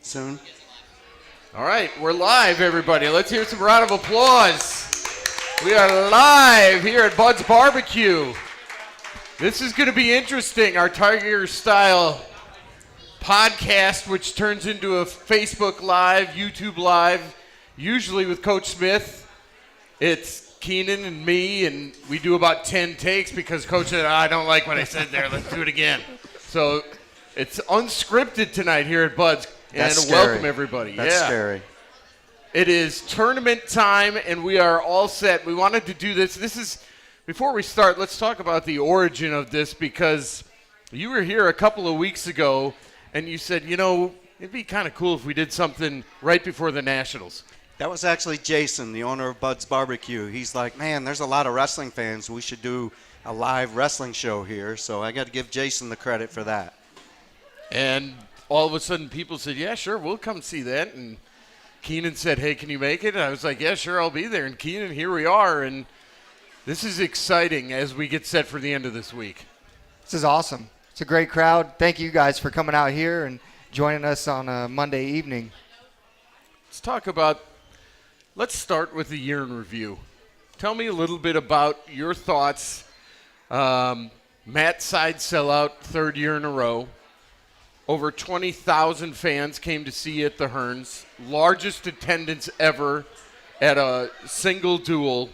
soon. All right, we're live, everybody. Let's hear some round of applause. We are live here at Bud's Barbecue. This is going to be interesting, our Tiger-style podcast, which turns into a Facebook Live, YouTube Live, usually with Coach Smith. It's Keenan and me, and we do about 10 takes because Coach said, I don't like what I said there. Let's do it again. So it's unscripted tonight here at Bud's. That's and scary. welcome, everybody. That's scary. It is tournament time, and we are all set. We wanted to do this. Before we start, let's talk about the origin of this, because you were here a couple of weeks ago, and you said, it'd be kind of cool if we did something right before the Nationals. That was actually Jason, the owner of Bud's Barbecue. He's like, man, there's a lot of wrestling fans. We should do a live wrestling show here. So I got to give Jason the credit for that. And all of a sudden people said, yeah, sure, we'll come see that. And Keenan said, hey, can you make it? And I was like, yeah, sure, I'll be there. And Keenan, here we are. And this is exciting as we get set for the end of this week. This is awesome. It's a great crowd. Thank you guys for coming out here and joining us on a Monday evening. Let's start with the year in review. Tell me a little bit about your thoughts. Matt side sellout, third year in a row. Over 20,000 fans came to see you at the Hearns. Largest attendance ever at a single duel.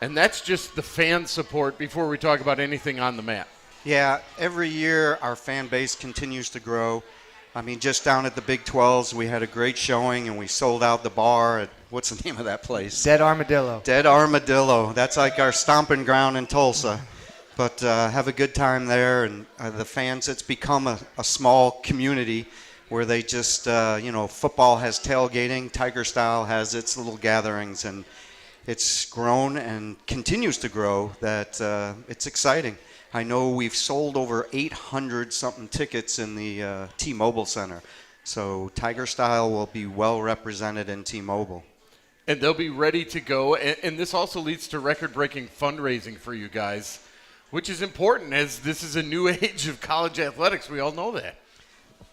And that's just the fan support before we talk about anything on the mat. Yeah, every year our fan base continues to grow. I mean, just down at the Big 12s, we had a great showing, and we sold out the bar at, what's the name of that place? Dead Armadillo. Dead Armadillo. That's like our stomping ground in Tulsa. But have a good time there, and the fans, it's become a small community where they just, football has tailgating, Tiger Style has its little gatherings, and it's grown and continues to grow. That it's exciting. I know we've sold over 800-something tickets in the T-Mobile Center. So Tiger Style will be well represented in T-Mobile. And they'll be ready to go. And this also leads to record-breaking fundraising for you guys, which is important as this is a new age of college athletics. We all know that.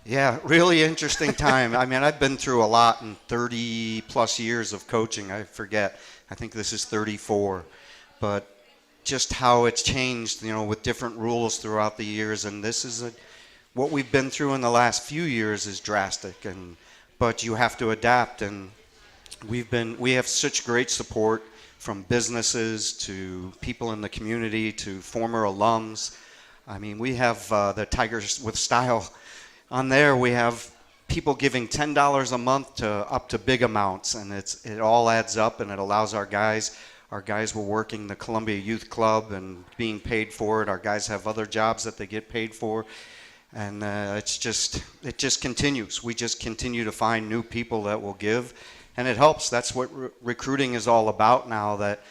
Yeah, really interesting time. I mean, I've been through a lot in 30-plus years of coaching. I forget. I think this is 34. But just how it's changed, with different rules throughout the years. And this is what we've been through in the last few years is drastic. But you have to adapt. And we have such great support from businesses to people in the community to former alums. I mean, we have the Tigers with Style on there. We have people giving $10 a month to up to big amounts, and it all adds up, and it allows our guys. Our guys were working the Columbia Youth Club and being paid for it. Our guys have other jobs that they get paid for, and it just continues. We just continue to find new people that will give. And it helps. That's what recruiting is all about now, that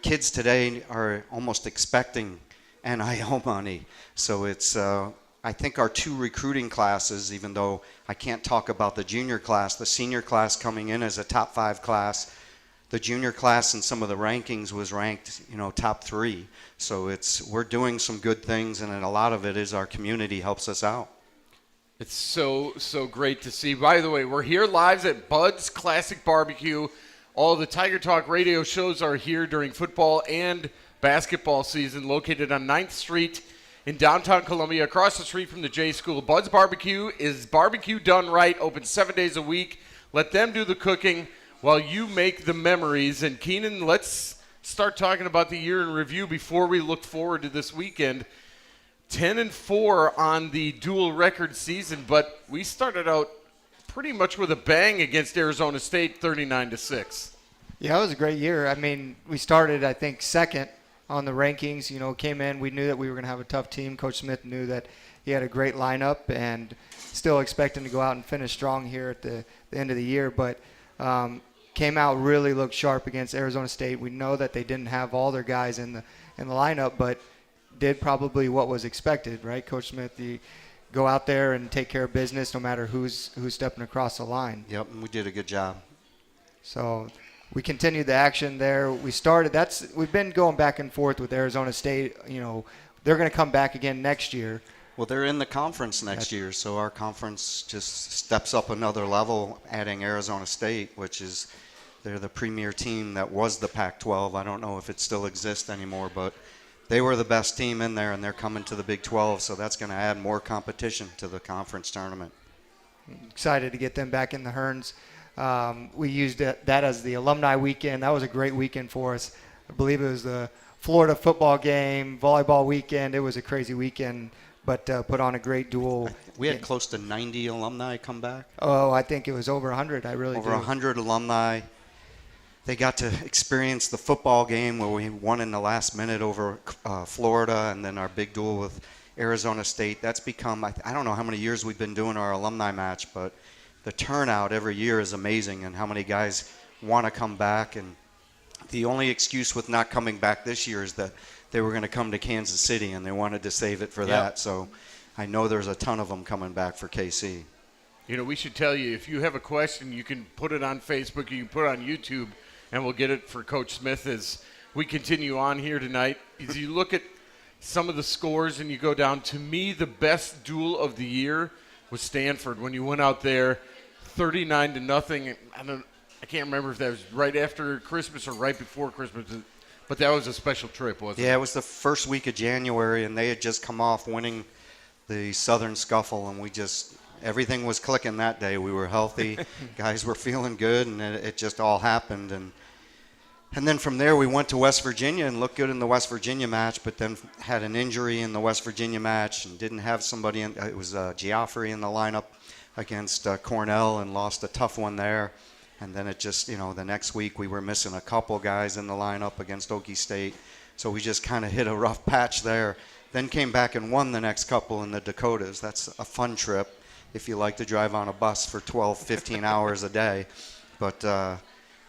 kids today are almost expecting NIL money. So it's, I think our two recruiting classes, even though I can't talk about the junior class, the senior class coming in as a top 5 class, the junior class in some of the rankings was ranked, top 3. So we're doing some good things, and a lot of it is our community helps us out. It's so great to see. By the way, we're here live at Bud's Classic Barbecue. All the Tiger Talk radio shows are here during football and basketball season, located on 9th Street in downtown Columbia, across the street from the J School. Bud's Barbecue is barbecue done right, open 7 days a week. Let them do the cooking while you make the memories. And Keenan, let's start talking about the year in review before we look forward to this weekend. 10-4 on the dual record season, but we started out pretty much with a bang against Arizona State, 39-6. Yeah, it was a great year. I mean, we started, I think, second on the rankings. Came in. We knew that we were going to have a tough team. Coach Smith knew that he had a great lineup, and still expecting to go out and finish strong here at the end of the year. But came out, really looked sharp against Arizona State. We know that they didn't have all their guys in the lineup, but did probably what was expected, right? Coach Smith, you go out there and take care of business no matter who's stepping across the line. Yep, and we did a good job. So we continued the action there. We've been going back and forth with Arizona State. They're going to come back again next year. Well, they're in the conference next year, so our conference just steps up another level, adding Arizona State, which is they're the premier team that was the Pac-12. I don't know if it still exists anymore, but they were the best team in there, and they're coming to the Big 12, so that's going to add more competition to the conference tournament. Excited to get them back in the Hearns. We used that as the alumni weekend. That was a great weekend for us. I believe it was the Florida football game, volleyball weekend. It was a crazy weekend, but put on a great duel. We had close to 90 alumni come back. Oh, I think it was over 100. I really Over do. 100 alumni. They got to experience the football game where we won in the last minute over Florida, and then our big duel with Arizona State. That's become, I don't know how many years we've been doing our alumni match, but the turnout every year is amazing, and how many guys want to come back. And the only excuse with not coming back this year is that they were going to come to Kansas City, and they wanted to save it for that. So I know there's a ton of them coming back for KC. You know, we should tell you, if you have a question, you can put it on Facebook, you can put it on YouTube, and we'll get it for Coach Smith as we continue on here tonight. As you look at some of the scores and you go down, to me, the best duel of the year was Stanford when you went out there 39-0. I can't remember if that was right after Christmas or right before Christmas, but that was a special trip, wasn't it? Yeah, it was the first week of January, and they had just come off winning the Southern Scuffle, and everything was clicking that day. We were healthy, guys were feeling good, and it just all happened. And then from there, we went to West Virginia and looked good in the West Virginia match, but then had an injury in the West Virginia match and didn't have somebody. It was Geoffrey in the lineup against Cornell, and lost a tough one there. And then it just, the next week we were missing a couple guys in the lineup against Okie State. So we just kind of hit a rough patch there. Then came back and won the next couple in the Dakotas. That's a fun trip if you like to drive on a bus for 12, 15 hours a day. But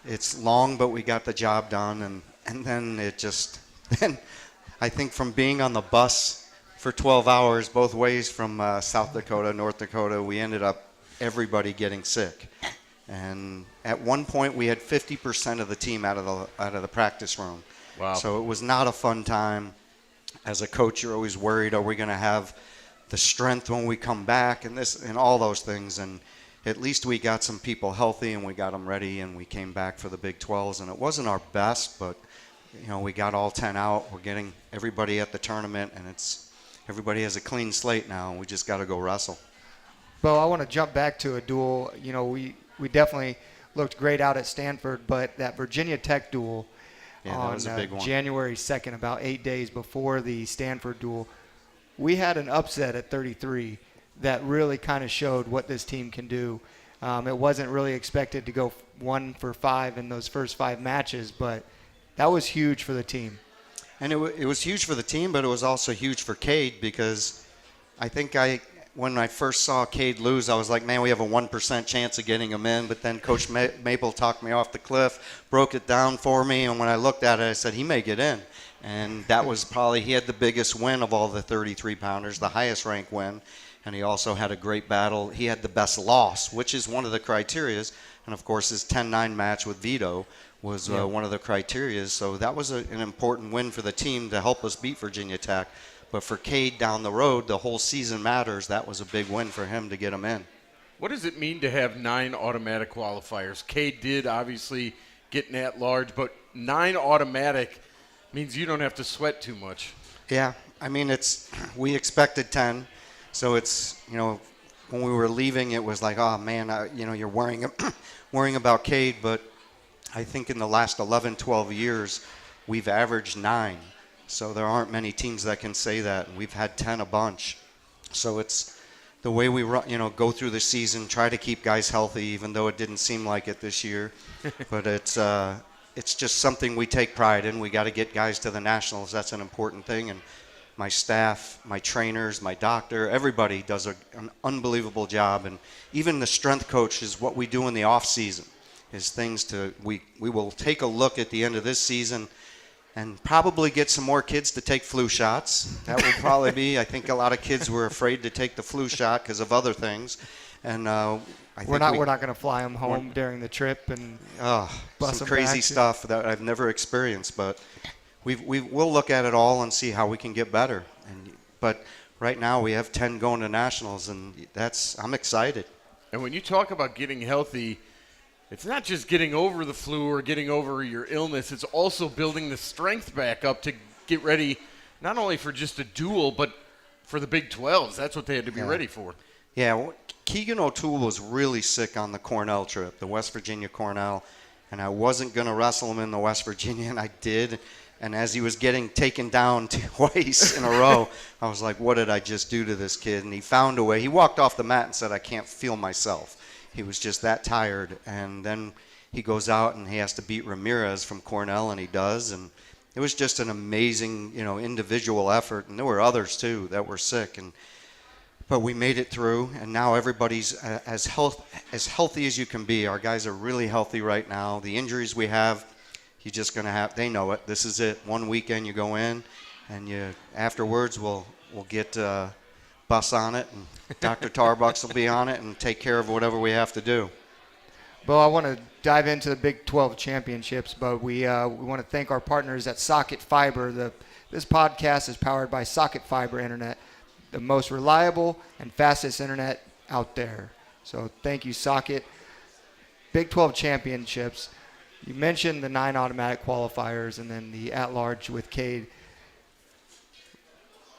it's long, but we got the job done. And then then I think from being on the bus for 12 hours both ways from South Dakota, North Dakota, we ended up everybody getting sick. And at one point we had 50% of the team out of the practice room. Wow. So it was not a fun time. As a coach, you're always worried, are we going to have the strength when we come back, and all those things. And at least we got some people healthy and we got them ready, and we came back for the Big 12s. And it wasn't our best, but we got all 10 out. We're getting everybody at the tournament, and everybody has a clean slate now, and we just got to go wrestle. Well, I want to jump back to a duel. We definitely looked great out at Stanford, but that Virginia Tech duel that was a big one. January 2nd, about 8 days before the Stanford duel, we had an upset at 33 that really kind of showed what this team can do. It wasn't really expected to go 1 for 5 in those first 5 matches, but that was huge for the team. And it was huge for the team, but it was also huge for Cade, because I think when I first saw Cade lose, I was like, man, we have a 1% chance of getting him in. But then Coach Maple talked me off the cliff, broke it down for me, and when I looked at it, I said, he may get in. And that was probably, he had the biggest win of all the 33-pounders, the highest rank win, and he also had a great battle. He had the best loss, which is one of the criterias, and of course his 10-9 match with Vito was one of the criterias. So that was an important win for the team to help us beat Virginia Tech. But for Cade down the road, the whole season matters. That was a big win for him to get him in. What does it mean to have 9 automatic qualifiers? Cade did obviously get an at-large, but 9 automatic means you don't have to sweat too much. Yeah, I mean, we expected 10. So it's, when we were leaving, it was like, oh, man, you're worrying about Cade. But I think in the last 11, 12 years, we've averaged 9. So there aren't many teams that can say that, and we've had 10 a bunch. So it's the way we go through the season, try to keep guys healthy, even though it didn't seem like it this year. But it's just something we take pride in. We got to get guys to the nationals. That's an important thing. And my staff, my trainers, my doctor, everybody does an unbelievable job. And even the strength coach is what we do in the off season. Is things we will take a look at the end of this season and probably get some more kids to take flu shots. That will probably be. I think a lot of kids were afraid to take the flu shot because of other things, and we're not going to fly them home during the trip and bus some them crazy back. stuff that I've never experienced. But we'll look at it all and see how we can get better. But right now we have 10 going to nationals, and I'm excited. And when you talk about getting healthy, it's not just getting over the flu or getting over your illness. It's also building the strength back up to get ready not only for just a duel, but for the Big 12s. That's what they had to be ready for. Yeah, Keegan O'Toole was really sick on the Cornell trip, the West Virginia Cornell, and I wasn't going to wrestle him in the West Virginia, and I did. And as he was getting taken down twice in a row, I was like, what did I just do to this kid? And he found a way. He walked off the mat and said, I can't feel myself. He was just that tired. And then he goes out and he has to beat Ramirez from Cornell, and he does. And it was just an amazing, individual effort. And there were others, too, that were sick. But we made it through, and now everybody's as healthy as you can be. Our guys are really healthy right now. The injuries we have, you're just going to have, they know it. This is it. One weekend you go in, and afterwards we'll get Bus on it, and Dr. Tarbucks will be on it and take care of whatever we have to do. Well, I want to dive into the Big 12 championships, but we want to thank our partners at Socket Fiber. This podcast is powered by Socket Fiber Internet, the most reliable and fastest internet out there. So thank you, Socket. Big 12 championships. You mentioned the 9 automatic qualifiers and then the at-large with Cade.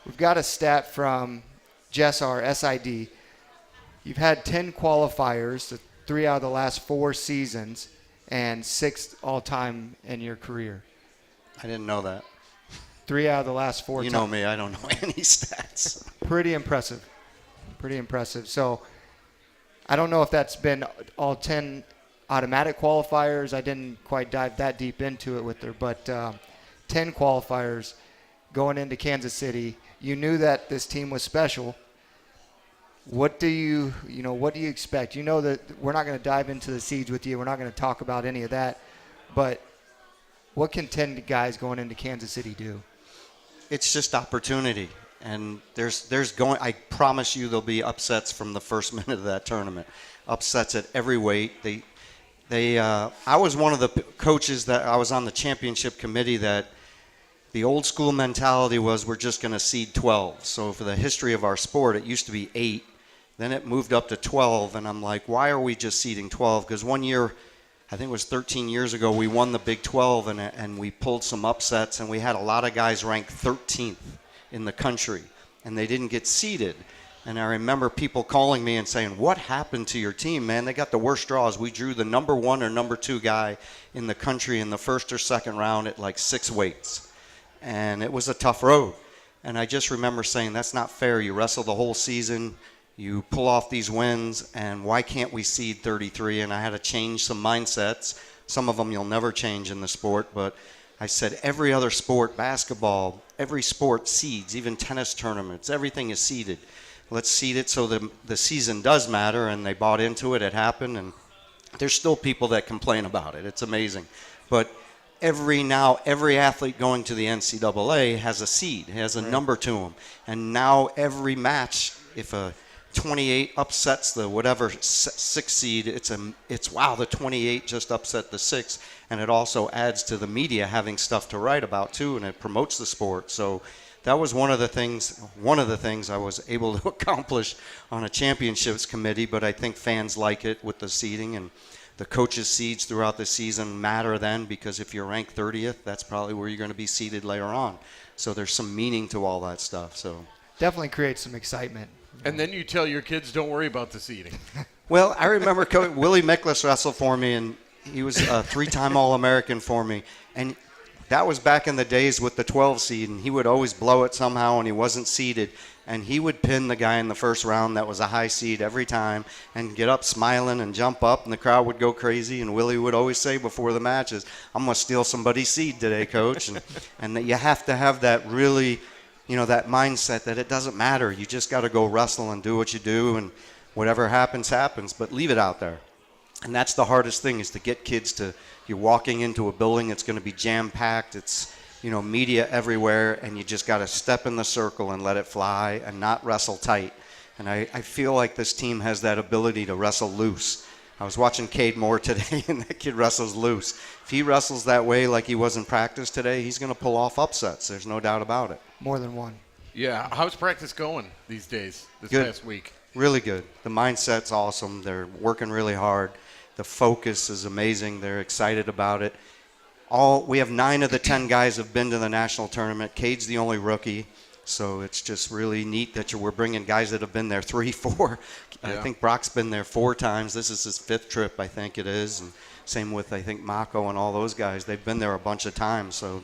We've got a stat from Jess, our SID. You've had 10 qualifiers, 3 out of the last 4 seasons, and 6 all-time in your career. I didn't know that. 3 out of the last 4 You know me, I don't know any stats. Pretty impressive. Pretty impressive. So I don't know if that's been all 10 automatic qualifiers. I didn't quite dive that deep into it with her, but 10 qualifiers going into Kansas City. You knew that this team was special. What do you expect? You know that we're not going to dive into the seeds with you. We're not going to talk about any of that. But what can 10 guys going into Kansas City do? It's just opportunity. And I promise you there'll be upsets from the first minute of that tournament. Upsets at every weight. I was one of the coaches that I was on the championship committee that the old school mentality was we're just going to seed 12. So for the history of our sport, it used to be 8. Then it moved up to 12. And I'm like, why are we just seeding 12? Because one year, I think it was 13 years ago, we won the Big 12 and we pulled some upsets. And we had a lot of guys ranked 13th in the country. And they didn't get seeded. And I remember people calling me and saying, what happened to your team, man? They got the worst draws. We drew the number 1 or number 2 guy in the country in the first or second round at like 6 weights. And it was a tough road. And I just remember saying, that's not fair. You wrestle the whole season. You pull off these wins. And why can't we seed 33? And I had to change some mindsets. Some of them you'll never change in the sport. But I said every other sport, basketball, every sport seeds, even tennis tournaments, everything is seeded. Let's seed it so the season does matter, and they bought into it. It happened, and there's still people that complain about it. It's amazing. But every athlete going to the NCAA has a seed, has a number to them. And now every match, if a 28 upsets the whatever 6 seed, it's wow, the 28 just upset the 6. And it also adds to the media having stuff to write about, too, and it promotes the sport. So that was one of the things I was able to accomplish on a championships committee, but I think fans like it with the seeding, and the coaches' seeds throughout the season matter then, because if you're ranked 30th, that's probably where you're going to be seeded later on. So there's some meaning to all that stuff. So definitely creates some excitement. And then you tell your kids, don't worry about the seeding. Well, I remember Willie Miklas wrestled for me, and he was a 3-time All-American for me. And that was back in the days with the 12 seed, and he would always blow it somehow, and he wasn't seeded. And he would pin the guy in the first round that was a high seed every time and get up smiling and jump up, and the crowd would go crazy. And Willie would always say before the matches, I'm going to steal somebody's seed today, coach. And that you have to have that really, that mindset that it doesn't matter. You just got to go wrestle and do what you do, and whatever happens, happens. But leave it out there. And that's the hardest thing, is to get kids to, you're walking into a building, it's going to be jam-packed, it's, media everywhere, and you just got to step in the circle and let it fly and not wrestle tight. And I feel like this team has that ability to wrestle loose. I was watching Cade Moore today, and that kid wrestles loose. If he wrestles that way like he was in practice today, he's going to pull off upsets. There's no doubt about it. More than one. Yeah. How's practice going these days, this Good. past week? Really good. The mindset's awesome. They're working really hard. The focus is amazing. They're excited about it. We have 9 of the 10 guys have been to the national tournament. Cade's the only rookie, so it's just really neat that we're bringing guys that have been there 3, 4. Yeah. I think Brock's been there 4 times. This is his 5th trip, I think it is, and same with I think Mako and all those guys. They've been there a bunch of times, so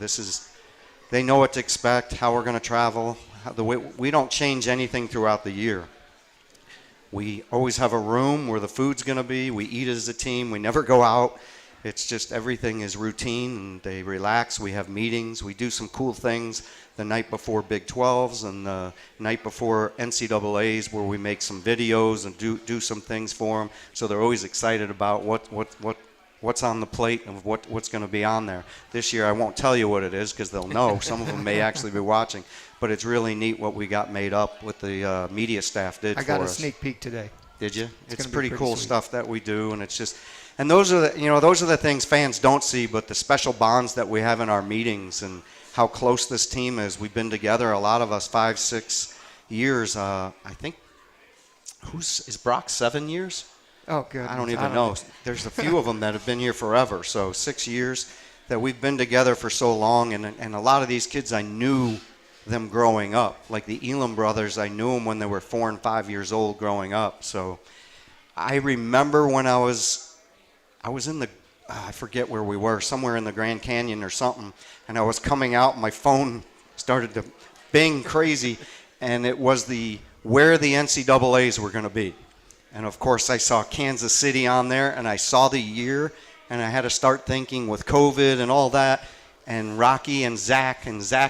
they know what to expect, how we're going to travel. We don't change anything throughout the year. We always have a room where the food's going to be. We eat as a team. We never go out. It's just everything is routine, and they relax. We have meetings. We do some cool things the night before Big 12s and the night before NCAAs where we make some videos and do some things for them. So they're always excited about what's on the plate and what's going to be on there. This year I won't tell you what it is because they'll know. Some of them may actually be watching. But it's really neat what we got made up with the media staff did for us. I got a sneak peek today. Did you? It's gonna be pretty cool sweet. stuff that we do, and it's just, and those are the things fans don't see, but the special bonds that we have in our meetings and how close this team is. We've been together, a lot of us, 5, 6 years. I think, is Brock 7 years? Oh, good. I don't even know. There's a few of them that have been here forever. So 6 years that we've been together for so long, and a lot of these kids I knew them growing up. Like the Elam brothers, I knew them when they were 4 and 5 years old growing up. So I remember when I was in the, I forget where we were, somewhere in the Grand Canyon or something, and I was coming out, and my phone started to bing crazy, and it was where the NCAAs were going to be. And of course I saw Kansas City on there, and I saw the year, and I had to start thinking with COVID and all that, and Rocky and Zach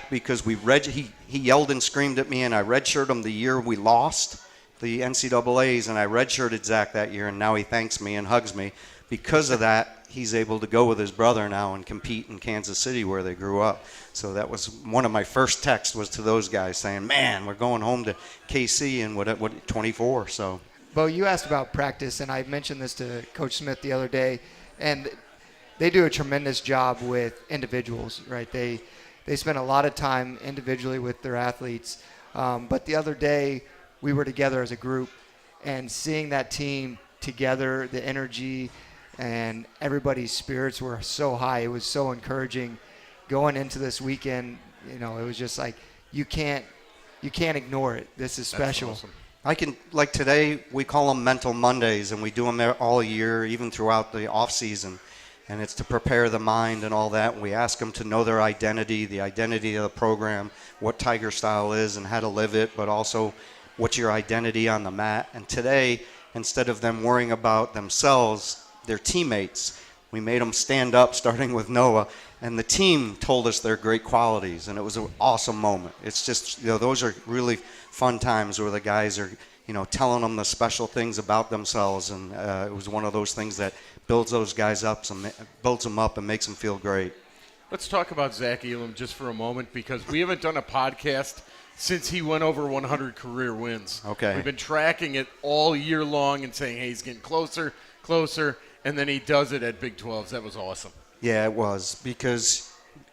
because he yelled and screamed at me, and I redshirted him the year we lost the NCAAs, and I redshirted Zach that year, and now he thanks me and hugs me. Because of that, he's able to go with his brother now and compete in Kansas City where they grew up. So that was one of my first texts was to those guys saying, man, we're going home to KC in 24. So. Bo, you asked about practice, and I mentioned this to Coach Smith the other day, and they do a tremendous job with individuals, right? They spend a lot of time individually with their athletes. But the other day, we were together as a group, and seeing that team together, the energy and everybody's spirits were so high. It was so encouraging going into this weekend. It was just like you can't ignore it. This is special. That's awesome. I can, like today, we call them Mental Mondays, and we do them all year, even throughout the off season. And it's to prepare the mind and all that. And we ask them to know their identity, the identity of the program, what Tiger Style is and how to live it, but also what's your identity on the mat. And today, instead of them worrying about themselves, their teammates, we made them stand up, starting with Noah. And the team told us their great qualities, and it was an awesome moment. It's just, those are really fun times where the guys are, telling them the special things about themselves. And it was one of those things that builds those guys up, builds them up and makes them feel great. Let's talk about Zach Elam just for a moment, because we haven't done a podcast since he went over 100 career wins. Okay. We've been tracking it all year long and saying, hey, he's getting closer, and then he does it at Big 12s. That was awesome. Yeah, it was, because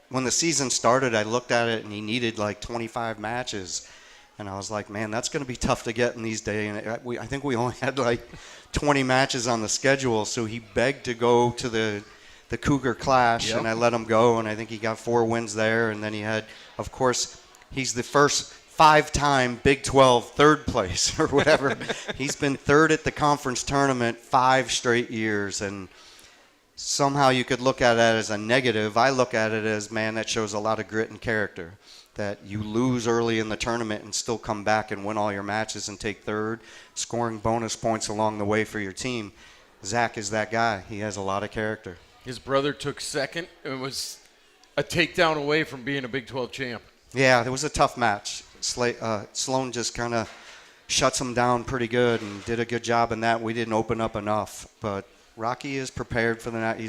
when the season started, I looked at it, and he needed like 25 matches. And I was like, man, that's going to be tough to get in these days. And I think we only had like 20 matches on the schedule, so he begged to go to the Cougar Clash, Yep. and I let him go, and I think he got 4 wins there. And then he had, of course, he's the first 5-time Big 12 third place or whatever. He's been third at the conference tournament 5 straight years, and somehow you could look at it as a negative. I look at it as, man, that shows a lot of grit and character, that you lose early in the tournament and still come back and win all your matches and take third, scoring bonus points along the way for your team. Zach is that guy. He has a lot of character. His brother took second and was a takedown away from being a Big 12 champ. Yeah, it was a tough match. Sloan just kind of shuts him down pretty good and did a good job in that. We didn't open up enough, but Rocky is prepared for the night.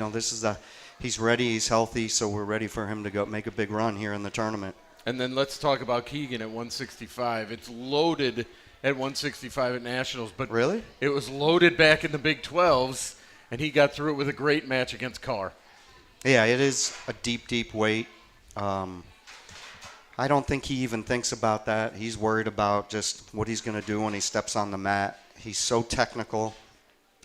He's ready, he's healthy, so we're ready for him to go make a big run here in the tournament. And then let's talk about Keegan at 165. It's loaded at 165 at Nationals, but Really? it was loaded back in the Big 12s, and he got through it with a great match against Carr. Yeah, it is a deep, deep weight. I don't think he even thinks about that. He's worried about just what he's going to do when he steps on the mat. He's so technical.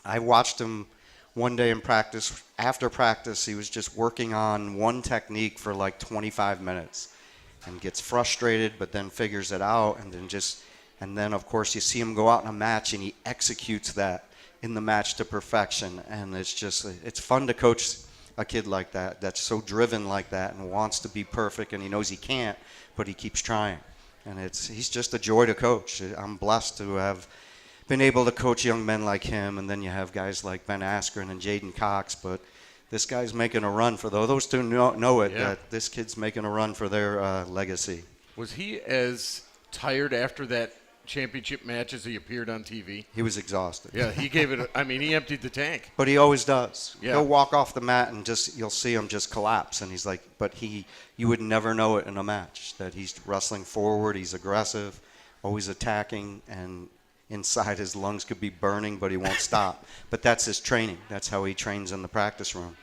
I watched him one day in practice. After practice, he was just working on one technique for like 25 minutes and gets frustrated, but then figures it out. And then of course, you see him go out in a match and he executes that in the match to perfection. And it's fun to coach a kid like that, that's so driven like that and wants to be perfect, and he knows he can't, but he keeps trying. And he's just a joy to coach. I'm blessed to have been able to coach young men like him, and then you have guys like Ben Askren and Jaden Cox, but this guy's making a run for those two know it, that this kid's making a run for their legacy. Was he as tired after that championship match as he appeared on TV? He was exhausted. Yeah, he gave it, he emptied the tank. But he always does. Yeah. He'll walk off the mat and you'll see him just collapse, and he's like, you would never know it in a match, that he's wrestling forward, he's aggressive, always attacking, and inside his lungs could be burning, but he won't stop. But that's his training. That's how he trains in the practice room.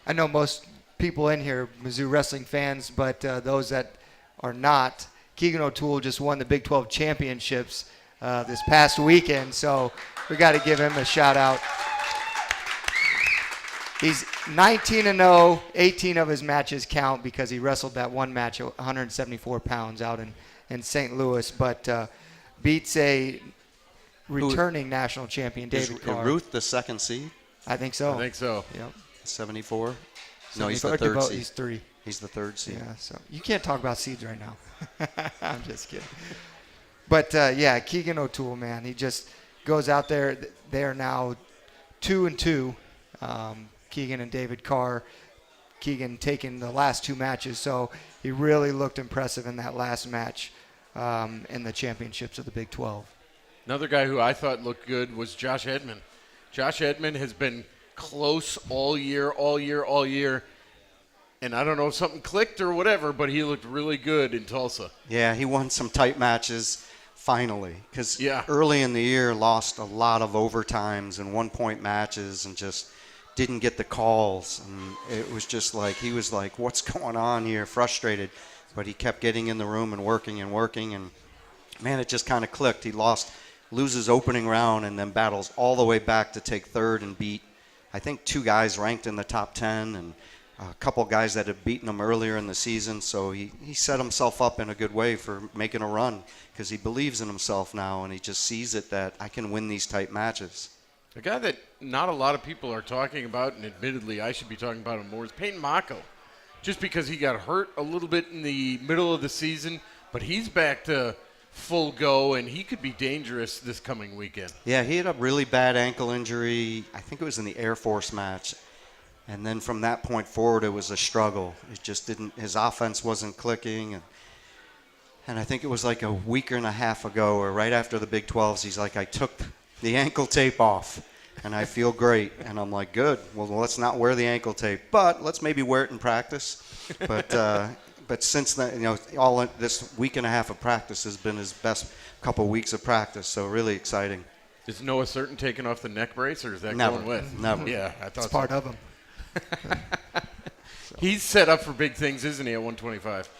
I know most people in here are Mizzou Wrestling fans, but those that are not, Keegan O'Toole just won the Big 12 championships this past weekend, so we got to give him a shout out. He's 19-0, 18 of his matches count because he wrestled that one match at 174 pounds out in St. Louis, but beats a returning national champion, David Carr. Ruth the second seed? I think so. Yep. 74? No, he's the third seed. He's 3. He's the third seed. Yeah, so you can't talk about seeds right now. I'm just kidding. But, Keegan O'Toole, man, he just goes out there. They are now 2-2, Keegan and David Carr. Keegan taking the last 2 matches, so he really looked impressive in that last match in the championships of the Big 12. Another guy who I thought looked good was Josh Edmond. Josh Edmond has been close all year. And I don't know if something clicked or whatever, but he looked really good in Tulsa. Yeah, he won some tight matches finally, because early in the year lost a lot of overtimes and one-point matches and just didn't get the calls. And it was just like, he was like, what's going on here? Frustrated. But he kept getting in the room and working. And, man, it just kind of clicked. He loses opening round and then battles all the way back to take third and beat, I think, 2 guys ranked in the top 10 and a couple guys that had beaten him earlier in the season. So he set himself up in a good way for making a run because he believes in himself now, and he just sees it that I can win these tight matches. A guy that not a lot of people are talking about, and admittedly I should be talking about him more, is Peyton Mako. Just because he got hurt a little bit in the middle of the season, but he's back to full go, and he could be dangerous this coming weekend. Yeah, he had a really bad ankle injury. I think it was in the Air Force match. And then from that point forward, it was a struggle. It just didn't, his offense wasn't clicking. And I think it was like a week and a half ago, or right after the Big 12s, he's like, I took the ankle tape off, and I feel great. And I'm like, good. Well, let's not wear the ankle tape, but let's maybe wear it in practice. But since then, all this week and a half of practice has been his best couple weeks of practice. So really exciting. Is Noah Certain taking off the neck brace, or is that Never. going with? Never. Yeah, I thought It's part of him. He's set up for big things, isn't he, at 125?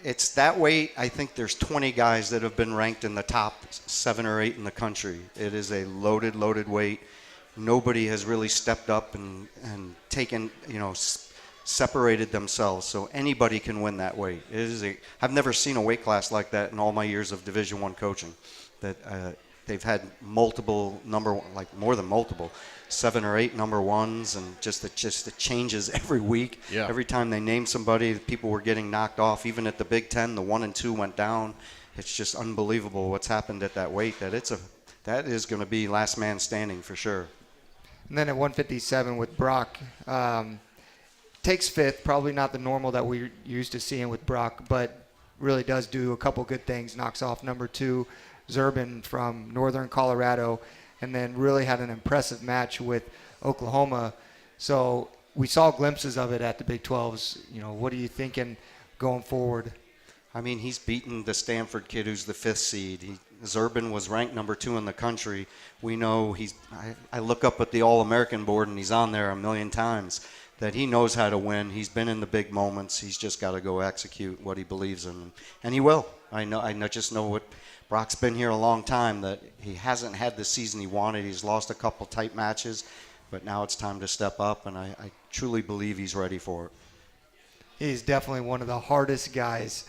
It's that weight. I think there's 20 guys that have been ranked in the top 7 or 8 in the country. It is a loaded weight. Nobody has really stepped up and taken, separated themselves. So anybody can win that weight. I've never seen a weight class like that in all my years of Division I coaching. That they've had multiple more than multiple, 7 or 8 number ones, and it changes every week. Yeah. Every Every time they name somebody, people were getting knocked off. Even at the Big Ten, the 1 and 2 went down. It's just unbelievable what's happened at that weight. That is going to be last man standing for sure. And then at 157 with Brock, takes 5th, probably not the normal that we're used to seeing with Brock, but really does do a couple good things. Knocks off number 2, Zerbin from Northern Colorado, and then really had an impressive match with Oklahoma. So we saw glimpses of it at the Big 12s. What are you thinking going forward? I mean, he's beaten the Stanford kid who's the 5th seed. Zerbin was ranked number 2 in the country. We know I look up at the All-American board, and he's on there a million times. that he knows how to win. He's been in the big moments. He's just got to go execute what he believes in, and he will. Just know what Brock's been here a long time, that he hasn't had the season he wanted. He's lost a couple tight matches, but now it's time to step up, and I truly believe he's ready for it. He's definitely one of the hardest guys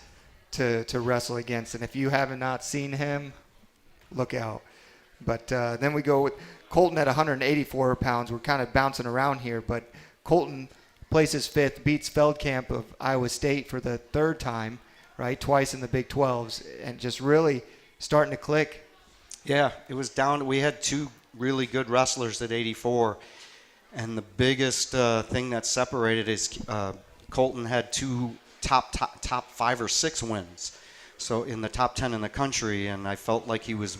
to wrestle against, and if you have not seen him, look out. But then we go with Colton at 184 pounds. We're kind of bouncing around here, but Colton places 5th, beats Feldkamp of Iowa State for the 3rd time, right? Twice in the Big 12s, and just really starting to click. Yeah, it was down. We had 2 really good wrestlers at 84, and the biggest thing that separated is Colton had 2 top 5 or 6 wins, so in the top 10 in the country, and I felt like he was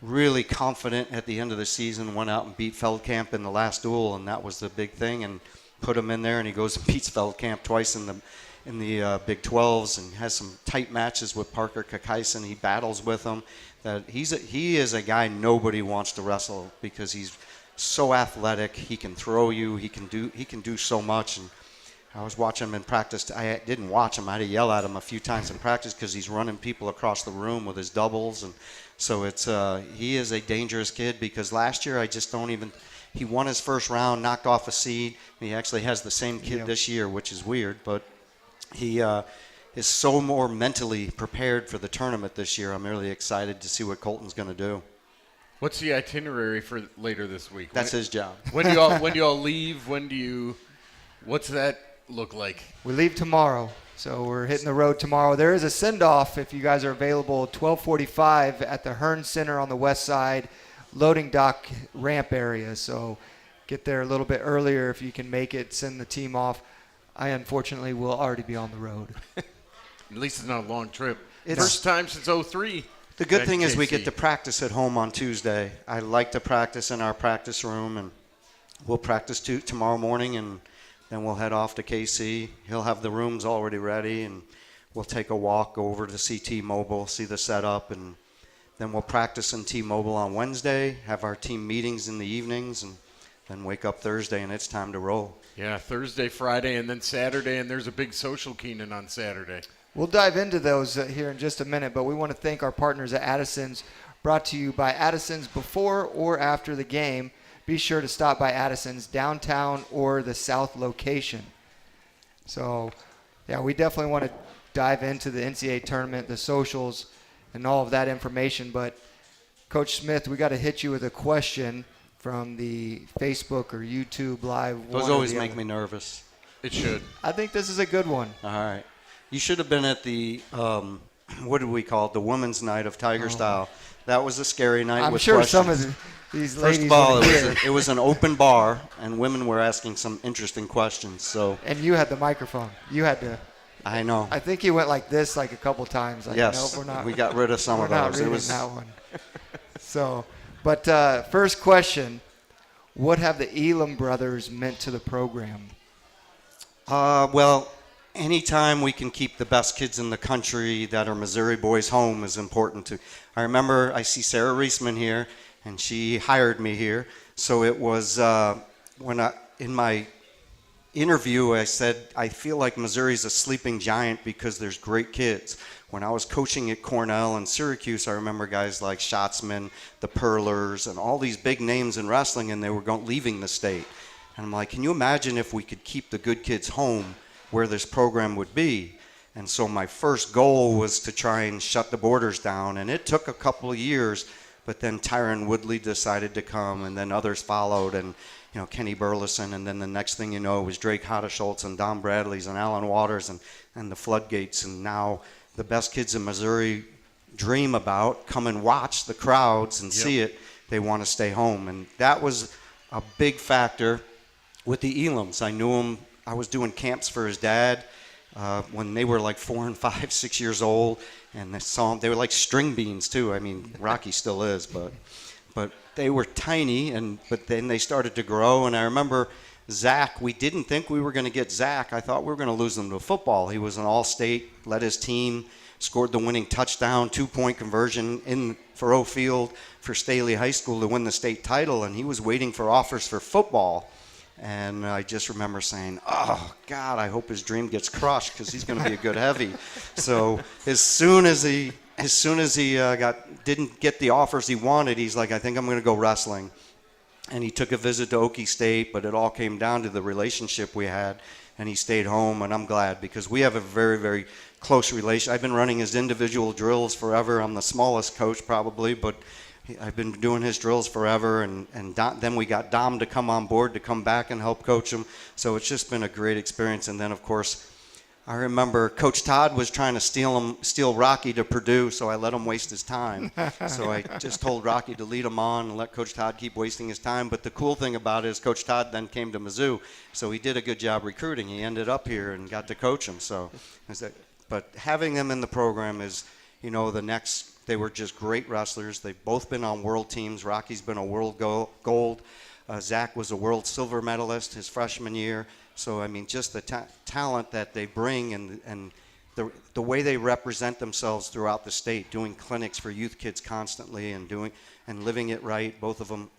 really confident at the end of the season, went out and beat Feldkamp in the last duel, and that was the big thing, and put him in there, and he goes and beats Feldkamp twice in the Big 12s, and has some tight matches with Parker Kakaisen. He battles with him. He is a guy nobody wants to wrestle because he's so athletic. He can throw you. He can do so much. And I was watching him in practice. I didn't watch him. I had to yell at him a few times in practice because he's running people across the room with his doubles, and so he is a dangerous kid, because last year he won his first round, knocked off a seed. He actually has the same kid this year, which is weird, but he is so more mentally prepared for the tournament this year. I'm really excited to see what Colton's going to do. What's the itinerary for later this week? That's his job. When do y'all leave? What's that look like? We leave tomorrow, so we're hitting the road tomorrow. There is a send-off if you guys are available, 12:45 at the Hearn Center on the west side, loading dock ramp area. So get there a little bit earlier if you can make it, send the team off. I unfortunately will already be on the road. At least it's not a long trip. It's First time since 03. The good thing is we KC. get to practice at home on Tuesday. I like to practice in our practice room, and we'll practice tomorrow morning, and then we'll head off to KC. He'll have the rooms already ready, and we'll take a walk, go over to see T-Mobile, see the setup, and then we'll practice in T-Mobile on Wednesday, have our team meetings in the evenings, and then wake up Thursday, and it's time to roll. Yeah, Thursday, Friday, and then Saturday, and there's a big social Keenan on Saturday. We'll dive into those here in just a minute, but we want to thank our partners at Addison's, brought to you by Addison's before or after the game. Be sure to stop by Addison's downtown or the south location. So, yeah, we definitely want to dive into the NCAA tournament, the socials, and all of that information. But, Coach Smith, we got to hit you with a question from the Facebook or YouTube Live. Those always make me nervous. It should. I think this is a good one. All right. You should have been at the, what do we call it, the Women's Night of Tiger Style. That was a scary night. I'm with sure questions. some of these ladies First of all, wanna hear. it was an open bar, and women were asking some interesting questions. So And you had the microphone. You had to. I know. I think you went like this like a couple times. Like, Yes, nope, we're not. we got rid of some we're of not those. reading It was that one. So, but first question: what have the Elam brothers meant to the program? well, anytime we can keep the best kids in the country that are Missouri boys home is important to. I remember I see Sarah Reisman here, and she hired me here. So it was in my interview, I said, I feel like Missouri's a sleeping giant because there's great kids. When I was coaching at Cornell and Syracuse, I remember guys like Schatzman, the Perlers, and all these big names in wrestling, and they were leaving the state. And I'm like, can you imagine if we could keep the good kids home, where this program would be? And so my first goal was to try and shut the borders down, and it took a couple of years, but then Tyron Woodley decided to come, and then others followed, and Kenny Burleson, and then the next thing you know, it was Drake Hodeschultz and Don Bradley's and Alan Waters and the floodgates, and now the best kids in Missouri dream about, come and watch the crowds and see it. They want to stay home, and that was a big factor with the Elams. I knew him. I was doing camps for his dad when they were like 4 and 5, 6 years old, and I saw them. They were like string beans too. I mean, Rocky still is, but they were tiny, but then they started to grow. And I remember Zach. We didn't think we were going to get Zach. I thought we were going to lose him to football. He was an all-state, led his team, scored the winning touchdown, 2-point conversion in Faroe Field for Staley High School to win the state title, and he was waiting for offers for football. And I just remember saying, oh, God, I hope his dream gets crushed because he's going to be a good heavy. So as soon as he didn't get the offers he wanted, he's like, I think I'm going to go wrestling. And he took a visit to Okie State, but it all came down to the relationship we had, and he stayed home, and I'm glad because we have a very, very close relation. I've been running his individual drills forever. I'm the smallest coach probably, but I've been doing his drills forever, and then we got Dom to come on board to come back and help coach him. So it's just been a great experience. And then, of course, I remember Coach Todd was trying to steal Rocky to Purdue, so I let him waste his time. So I just told Rocky to lead him on and let Coach Todd keep wasting his time. But the cool thing about it is Coach Todd then came to Mizzou, so he did a good job recruiting. He ended up here and got to coach him. But having them in the program is, they were just great wrestlers. They've both been on world teams. Rocky's been a world gold. Zach was a world silver medalist his freshman year. So, I mean, just the talent that they bring and the way they represent themselves throughout the state, doing clinics for youth kids constantly and living it right, both of them.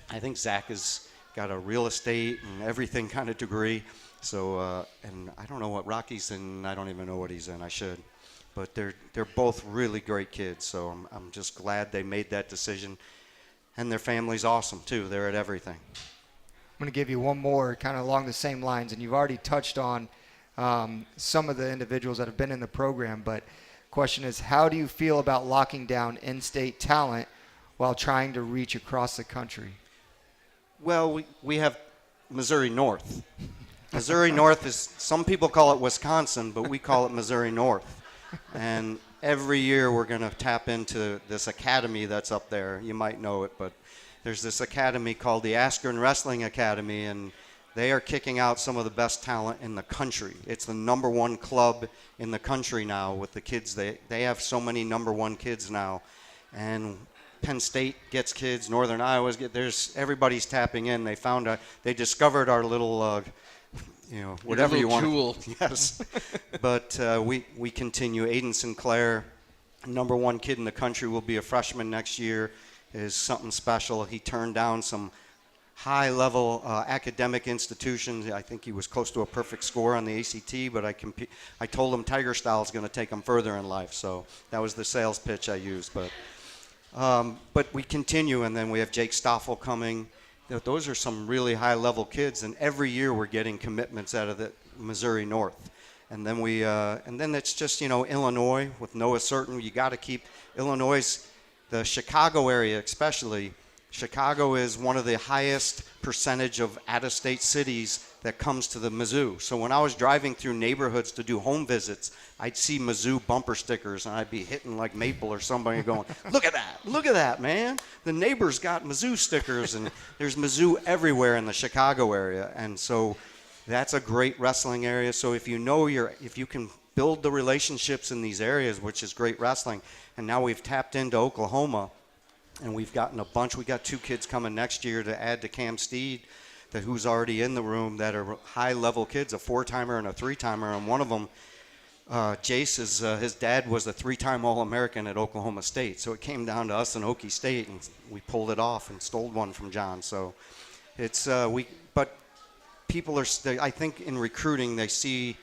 I think Zach has got a real estate and everything kind of degree. So, and I don't know what Rocky's in. I don't even know what he's in. I should. But they're both really great kids. So I'm just glad they made that decision. And their family's awesome, too. They're at everything. I'm going to give you one more kind of along the same lines, and you've already touched on some of the individuals that have been in the program, but question is, how do you feel about locking down in-state talent while trying to reach across the country? Well, we have Missouri North. Missouri North is, some people call it Wisconsin, but we call it Missouri North. And every year we're going to tap into this academy that's up there. You might know it, but there's this academy called the Askren Wrestling Academy, and they are kicking out some of the best talent in the country. It's the #1 club in the country now with the kids. They have so many #1 kids now. And Penn State gets kids, Northern Iowa's everybody's tapping in. They discovered our little whatever you want. Jewel. Yes. But we continue. Aiden Sinclair, #1 kid in the country, will be a freshman next year, is something special. He turned down some high-level academic institutions. I think he was close to a perfect score on the ACT, but I told him Tiger Style is going to take him further in life. So that was the sales pitch I used. But we continue, and then we have Jake Stoffel coming. Those are some really high-level kids, and every year we're getting commitments out of the Missouri North. And then it's just, Illinois with Noah Certain. You got to keep Illinois, the Chicago area especially. Chicago is one of the highest percentage of out-of-state cities that comes to the Mizzou. So when I was driving through neighborhoods to do home visits, I'd see Mizzou bumper stickers, and I'd be hitting like Maple or somebody going, look at that, man. The neighbors got Mizzou stickers, and there's Mizzou everywhere in the Chicago area. And so that's a great wrestling area. So if you can build the relationships in these areas, which is great wrestling, and now we've tapped into Oklahoma, and we've gotten a bunch. We got 2 kids coming next year to add to Cam Steed, who's already in the room, that are high-level kids, a 4-timer and a 3-timer. And one of them, Jace, his dad was a 3-time All-American at Oklahoma State. So it came down to us in Okie State, and we pulled it off and stole one from John. So it's but people are. I think in recruiting they see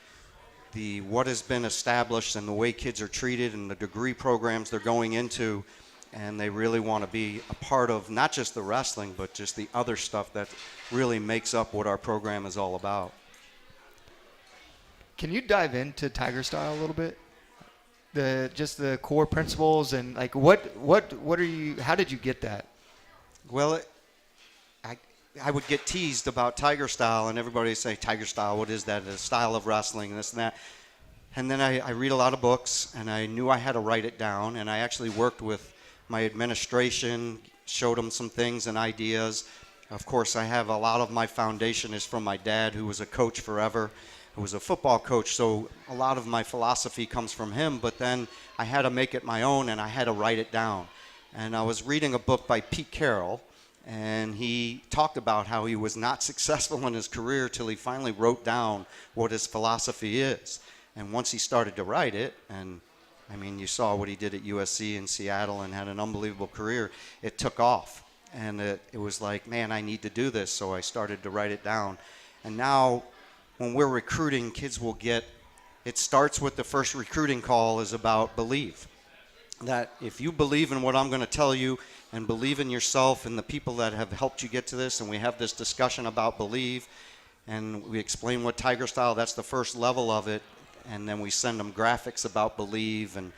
what has been established and the way kids are treated and the degree programs they're going into. And they really want to be a part of not just the wrestling, but just the other stuff that really makes up what our program is all about. Can you dive into Tiger Style a little bit? Just the core principles and like what are you? How did you get that? Well, I would get teased about Tiger Style, and everybody would say, Tiger Style, what is that? A style of wrestling, this and that. And then I read a lot of books, and I knew I had to write it down, and I actually worked with my administration, showed them some things and ideas. Of course, I have a lot of my foundation is from my dad, who was a coach forever, who was a football coach. So a lot of my philosophy comes from him, but then I had to make it my own, and I had to write it down. And I was reading a book by Pete Carroll, and he talked about how he was not successful in his career till he finally wrote down what his philosophy is. And once he started to write it, and I mean, you saw what he did at USC in Seattle and had an unbelievable career. It took off, and it was like, man, I need to do this. So I started to write it down. And now when we're recruiting, kids will get, it starts with the first recruiting call is about believe. That if you believe in what I'm going to tell you and believe in yourself and the people that have helped you get to this, and we have this discussion about believe, and we explain what Tiger Style, that's the first level of it, and then we send them graphics about believe and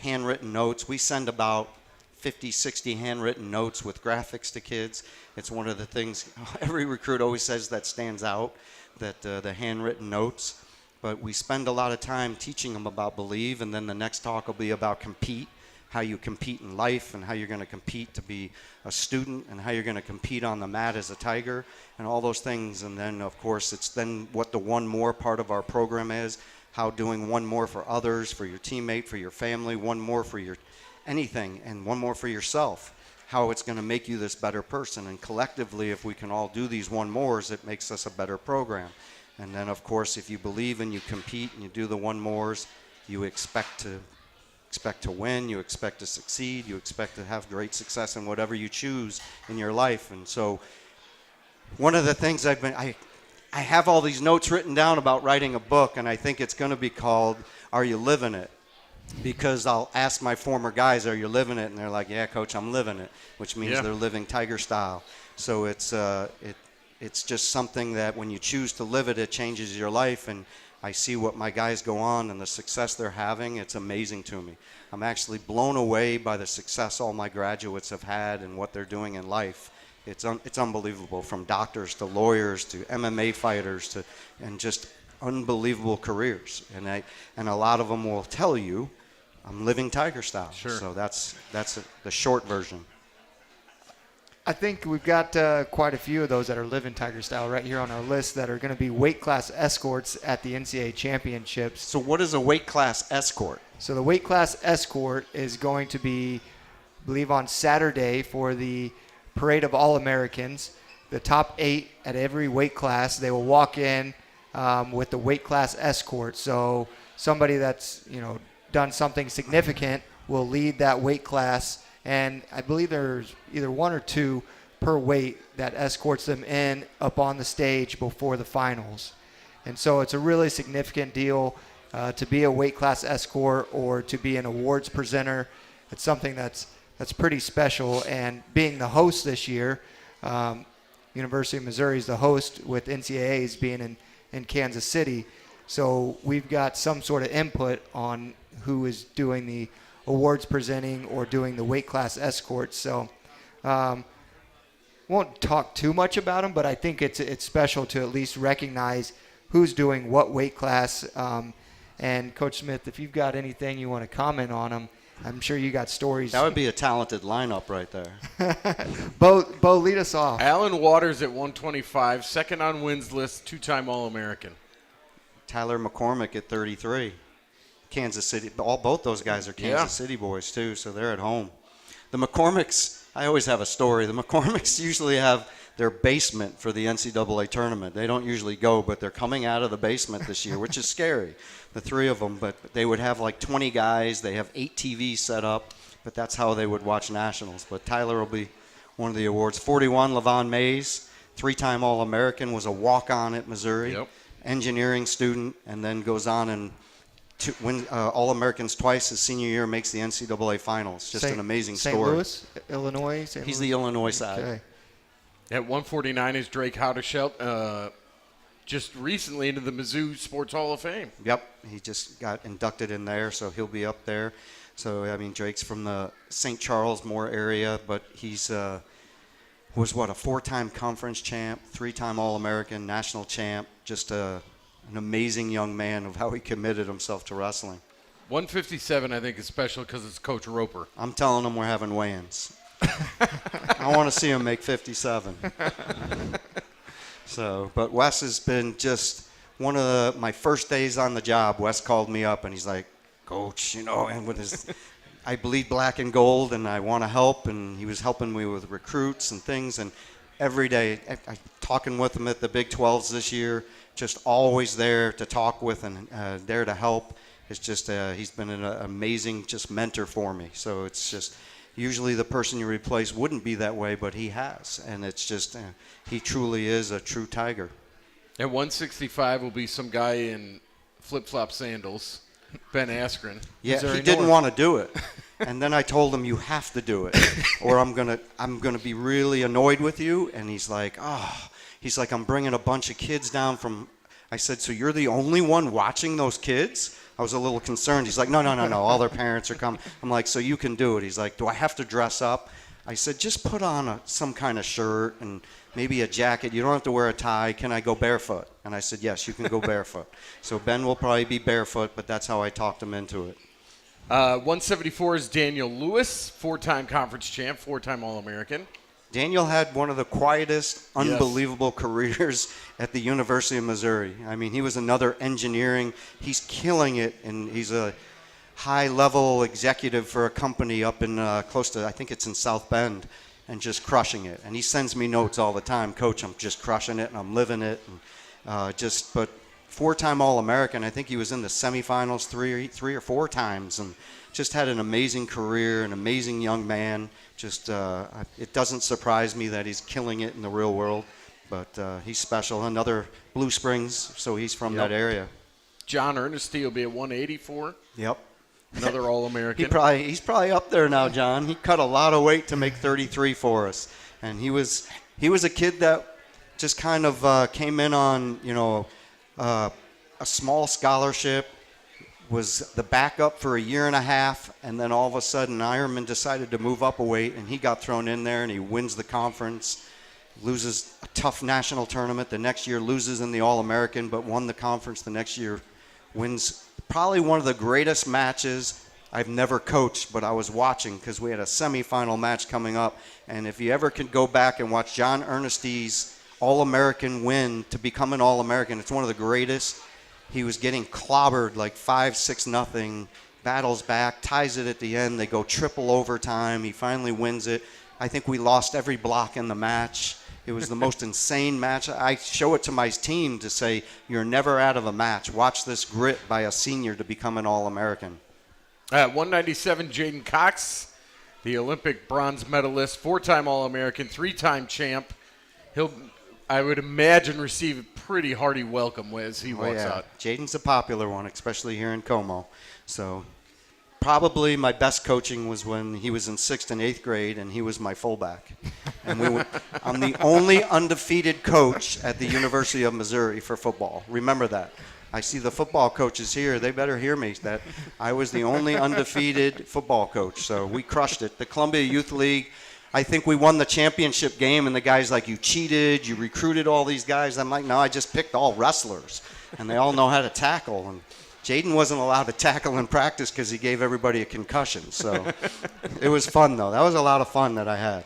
handwritten notes. We send about 50, 60 handwritten notes with graphics to kids. It's one of the things every recruit always says that stands out, that the handwritten notes. But we spend a lot of time teaching them about believe, and then the next talk will be about compete, how you compete in life and how you're going to compete to be a student and how you're going to compete on the mat as a Tiger and all those things. And then, of course, it's then what the one more part of our program is, how doing one more for others, for your teammate, for your family, one more for your anything, and one more for yourself, how it's going to make you this better person. And collectively, if we can all do these one mores, it makes us a better program. And then, of course, if you believe and you compete and you do the one mores, you expect to win, you expect to succeed, you expect to have great success in whatever you choose in your life. And so one of the things I have all these notes written down about writing a book, and I think it's going to be called Are You Living It? Because I'll ask my former guys, are you living it? And they're like, yeah, coach, I'm living it, which means they're living Tiger Style. So it's just something that when you choose to live it, it changes your life. And I see what my guys go on and the success they're having. It's amazing to me. I'm actually blown away by the success all my graduates have had and what they're doing in life. It's unbelievable, from doctors to lawyers to MMA fighters and just unbelievable careers. And a lot of them will tell you, I'm living Tiger Style. Sure. So that's the short version. I think we've got quite a few of those that are living Tiger Style right here on our list that are going to be weight class escorts at the NCAA championships. So what is a weight class escort? So the weight class escort is going to be, I believe, on Saturday for the Parade of All-Americans. The top 8 at every weight class, they will walk in with the weight class escort. So somebody that's done something significant will lead that weight class. And I believe there's either 1 or 2 per weight that escorts them in up on the stage before the finals. And so it's a really significant deal to be a weight class escort or to be an awards presenter. It's something that's pretty special. And being the host this year, University of Missouri is the host with NCAAs being in Kansas City. So we've got some sort of input on who is doing the awards presenting or doing the weight class escorts. So won't talk too much about them, but I think it's special to at least recognize who's doing what weight class. And Coach Smith, if you've got anything you want to comment on them, I'm sure you got stories. That would be a talented lineup right there. Bo, lead us off. Alan Waters at 125, second on wins list, 2-time All-American. Tyler McCormick at 33. Kansas City. Both those guys are Kansas City boys, too, so they're at home. The McCormicks, I always have a story. The McCormicks usually have their basement for the NCAA tournament. They don't usually go, but they're coming out of the basement this year, which is scary, the 3 of them. But they would have like 20 guys. They have 8 TVs set up, but that's how they would watch nationals. But Tyler will be one of the awards. 41, Levon Mays, 3-time All-American, was a walk-on at Missouri, engineering student, and then goes on and win All-Americans twice his senior year, makes the NCAA finals. Just an amazing story. St. Louis, Illinois? He's the Illinois side. Okay. At 149 is Drake Howdeshelt, just recently into the Mizzou Sports Hall of Fame. Yep, he just got inducted in there, so he'll be up there. So, I mean, Drake's from the St. Charles Moore area, but he's was a 4-time conference champ, 3-time All-American, national champ, just an amazing young man of how he committed himself to wrestling. 157, I think, is special because it's Coach Roper. I'm telling him we're having weigh-ins. I want to see him make 57. So, but Wes has been just one of my first days on the job. Wes called me up and he's like, Coach, and with his, I bleed black and gold and I want to help. And he was helping me with recruits and things. And every day, I talking with him at the Big 12s this year, just always there to talk with and there to help. It's just, he's been an amazing just mentor for me. So it's just, usually the person you replace wouldn't be that way, but he has. And it's just, he truly is a true Tiger. At 165 will be some guy in flip-flop sandals, Ben Askren. Yeah, Missouri he didn't North. want to do it. And then I told him, you have to do it, or I'm gonna be really annoyed with you. And he's like, I'm bringing a bunch of kids down from. I said, so you're the only one watching those kids? I was a little concerned. He's like, no, all their parents are coming. I'm like, so you can do it. He's like, do I have to dress up? I said, just put on some kind of shirt and maybe a jacket. You don't have to wear a tie. Can I go barefoot? And I said, yes, you can go barefoot. So Ben will probably be barefoot, but that's how I talked him into it. 174 is Daniel Lewis, 4-time conference champ, 4-time All-American. Daniel had one of the quietest, unbelievable careers at the University of Missouri. I mean, he was another engineering. He's killing it, and he's a high-level executive for a company up in close to, I think it's in South Bend, and just crushing it. And he sends me notes all the time, Coach, I'm just crushing it, and I'm living it. And but 4-time All-American. I think he was in the semifinals three or four times, and just had an amazing career, an amazing young man. Just it doesn't surprise me that he's killing it in the real world, but he's special. Another Blue Springs, so he's from that area. John Ernestine will be at 184. Yep. Another All-American. He's probably up there now, John. He cut a lot of weight to make 33 for us, and he was a kid that just kind of came in on a small scholarship. Was the backup for a year and a half, and then all of a sudden Ironman decided to move up a weight, and he got thrown in there, and he wins the conference, loses a tough national tournament. The next year loses in the All-American, but won the conference the next year, wins probably one of the greatest matches I've never coached, but I was watching because we had a semifinal match coming up, and if you ever could go back and watch John Ernestine's All-American win to become an All-American, it's one of the greatest. He was getting clobbered like 5-6-0, battles back, ties it at the end. They go triple overtime. He finally wins it. I think we lost every block in the match. It was the most insane match. I show it to my team to say, you're never out of a match. Watch this grit by a senior to become an All-American. At 197, Jaden Cox, the Olympic bronze medalist, 4-time All-American, 3-time champ. He'll, I would imagine, receive a pretty hearty welcome as he walks out. Jaden's a popular one, especially here in Como. So probably my best coaching was when he was in 6th and 8th grade, and he was my fullback. And I'm the only undefeated coach at the University of Missouri for football. Remember that. I see the football coaches here. They better hear me that I was the only undefeated football coach. So we crushed it. The Columbia Youth League, I think we won the championship game, and the guy's like, you cheated, you recruited all these guys. I'm like, no, I just picked all wrestlers, and they all know how to tackle. And Jaden wasn't allowed to tackle in practice because he gave everybody a concussion. So it was fun, though. That was a lot of fun that I had.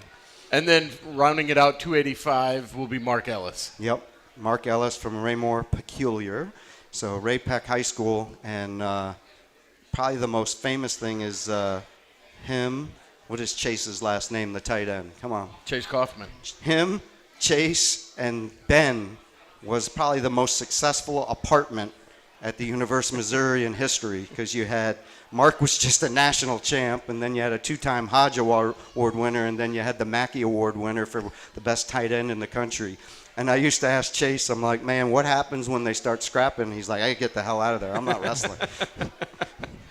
And then rounding it out, 285 will be Mark Ellis. Yep, Mark Ellis from Raymore Peculiar. So Ray Peck High School, and probably the most famous thing is him. What is Chase's last name, the tight end? Come on. Chase Kaufman. Him, Chase, and Ben was probably the most successful apartment at the University of Missouri in history, because you had Mark was just a national champ, and then you had a 2-time Hodge Award winner, and then you had the Mackey Award winner for the best tight end in the country. And I used to ask Chase, I'm like, man, what happens when they start scrapping? He's like, I get the hell out of there. I'm not wrestling.